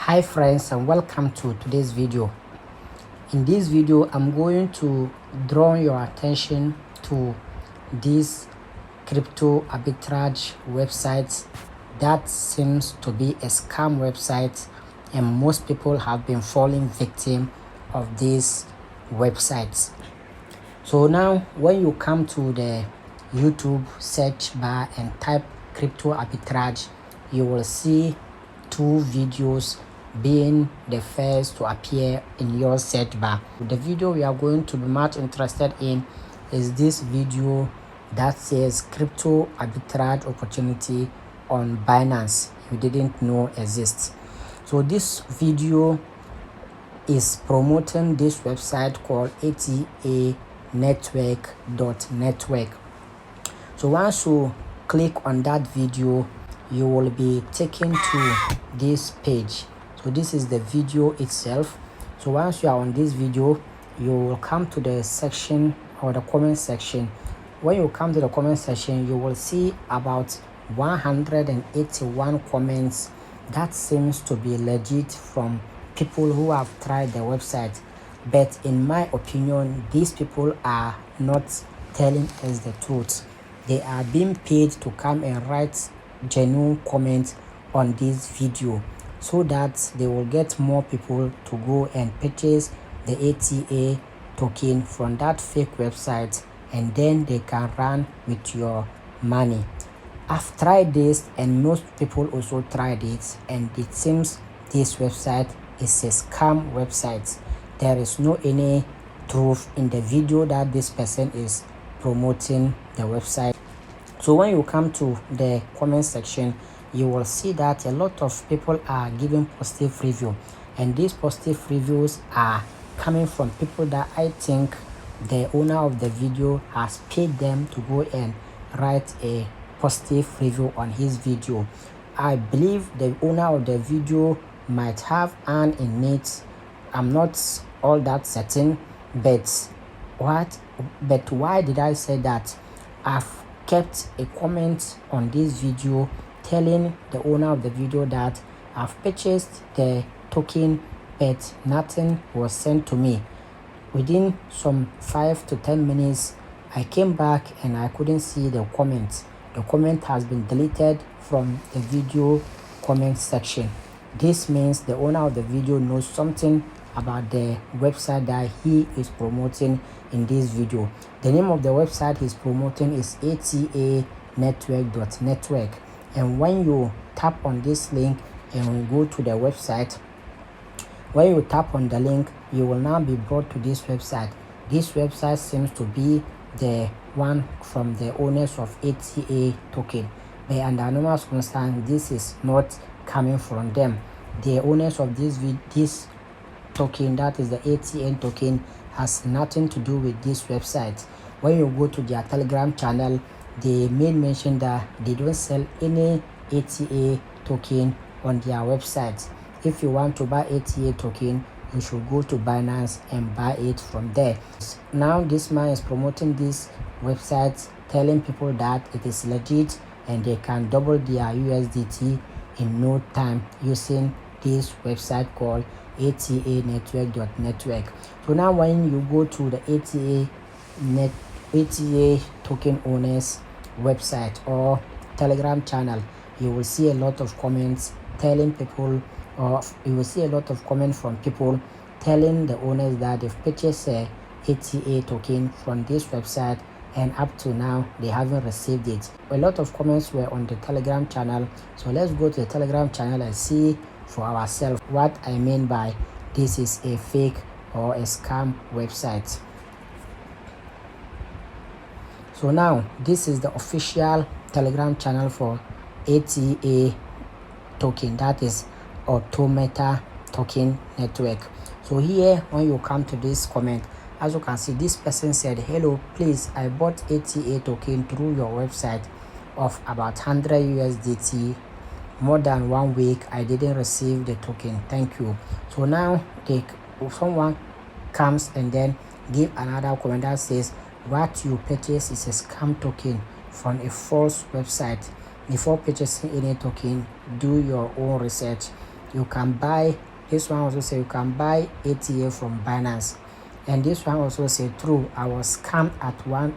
Hi friends, and welcome to today's video. In this video I'm going to draw your attention to this crypto arbitrage website that seems to be a scam website, and most people have been falling victim of these websites. So now when you come to the YouTube search bar and type crypto arbitrage, you will see two videos being the first to appear in your search bar. The video we are going to be much interested in is this video that says crypto arbitrage opportunity on Binance you didn't know exists. So this video is promoting this website called atanetwork.network. So once you click on that video, you will be taken to this page. So this is the video itself. So once you are on this video, you will come to the section or the comment section. When you come to the comment section, you will see about 181 comments that seems to be legit from people who have tried the website. But in my opinion, these people are not telling us the truth. They are being paid to come and write genuine comments on this video so that they will get more people to go and purchase the ATA token from that fake website, and then they can run with your money. I've tried this and most people also tried it, and it seems this website is a scam website. There is no any truth in the video that this person is promoting the website. So when you come to the comment section, you will see that a lot of people are giving positive review, and these positive reviews are coming from people that I think the owner of the video has paid them to go and write a positive review on his video. I believe the owner of the video might have an in it. I'm not all that certain, but why did I say that? I've kept a comment on this video telling the owner of the video that I've purchased the token, but nothing was sent to me. Within some 5 to 10 minutes, I came back and I couldn't see the comment. The comment has been deleted from the video comment section. This means the owner of the video knows something about the website that he is promoting in this video. The name of the website he's promoting is atanetwork.network. And when you tap on this link and we go to the website, when you tap on the link, you will now be brought to this website. This website seems to be the one from the owners of ATA token, but under normal circumstances this is not coming from them. The owners of this token, that is the ATN token, has nothing to do with this website. When you go to their Telegram channel, they made mention that they don't sell any ATA token on their website. If you want to buy ATA token, you should go to Binance and buy it from there. Now this man is promoting this website, telling people that it is legit and they can double their USDT in no time using this website called atanetwork.network. So now when you go to the ATA token owners website or Telegram channel, you will see a lot of comments telling people, or you will see a lot of comments from people telling the owners that they've purchased a ATA token from this website, and up to now they haven't received it. A lot of comments were on the Telegram channel, so let's go to the Telegram channel and see for ourselves what I mean by this is a fake or a scam website. So now this is the official Telegram channel for ATA token, that is Automata token network. So here when you come to this comment, as you can see, this person said, hello, please, I bought ATA token through your website of about 100 USDT. More than 1 week I didn't receive the token, thank you. So now someone comes and then give another comment that says, what you purchase is a scam token from a false website. Before purchasing any token, do your own research. you can buy, this one also say you can buy ATA from Binance. And this one also say, true, I was scammed at one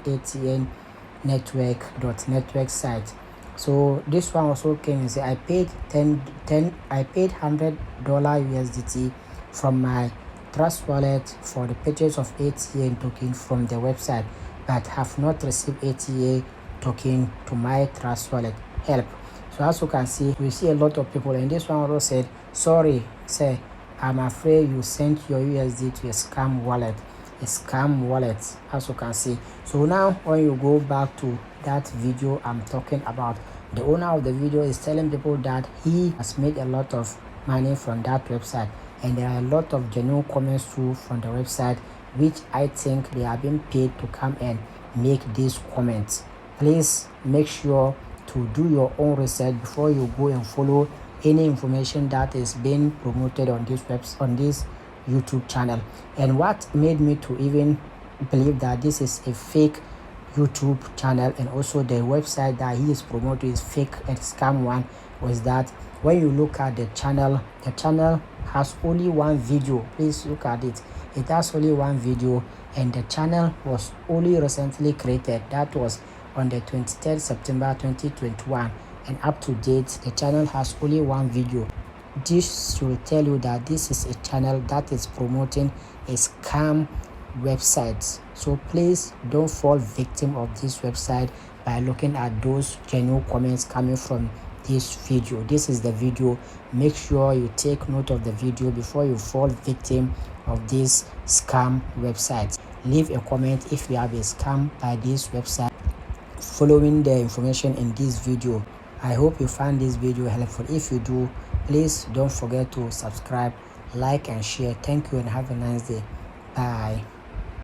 atanetwork.network site. So this one also came and say I paid $100 USDT from my Trust wallet for the purchase of ATA token from the website, but have not received ATA token to my Trust wallet. Help. So as you can see, we see a lot of people, and this one also said, sorry sir, I'm afraid you sent your USD to a scam wallet. As you can see. So now when you go back to that video I'm talking about, the owner of the video is telling people that he has made a lot of money from that website, and there are a lot of genuine comments too from the website, which I think they are being paid to come and make these comments. Please make sure to do your own research before you go and follow any information that is being promoted on this YouTube channel. And what made me to even believe that this is a fake YouTube channel, and also the website that he is promoting is fake and scam one, was that when you look at the channel has only one video. Please look at it. It has only one video, and the channel was only recently created. That was on the 23rd September 2021, and up to date the channel has only one video. This should tell you that this is a channel that is promoting a scam website. So please don't fall victim of this website by looking at those genuine comments coming from this video. This is the video. Make sure you take note of the video before you fall victim of this scam website. Leave a comment if you have a scam by this website following the information in this video. I hope you find this video helpful. If you do, please don't forget to subscribe, like and share. Thank you and have a nice day. Bye.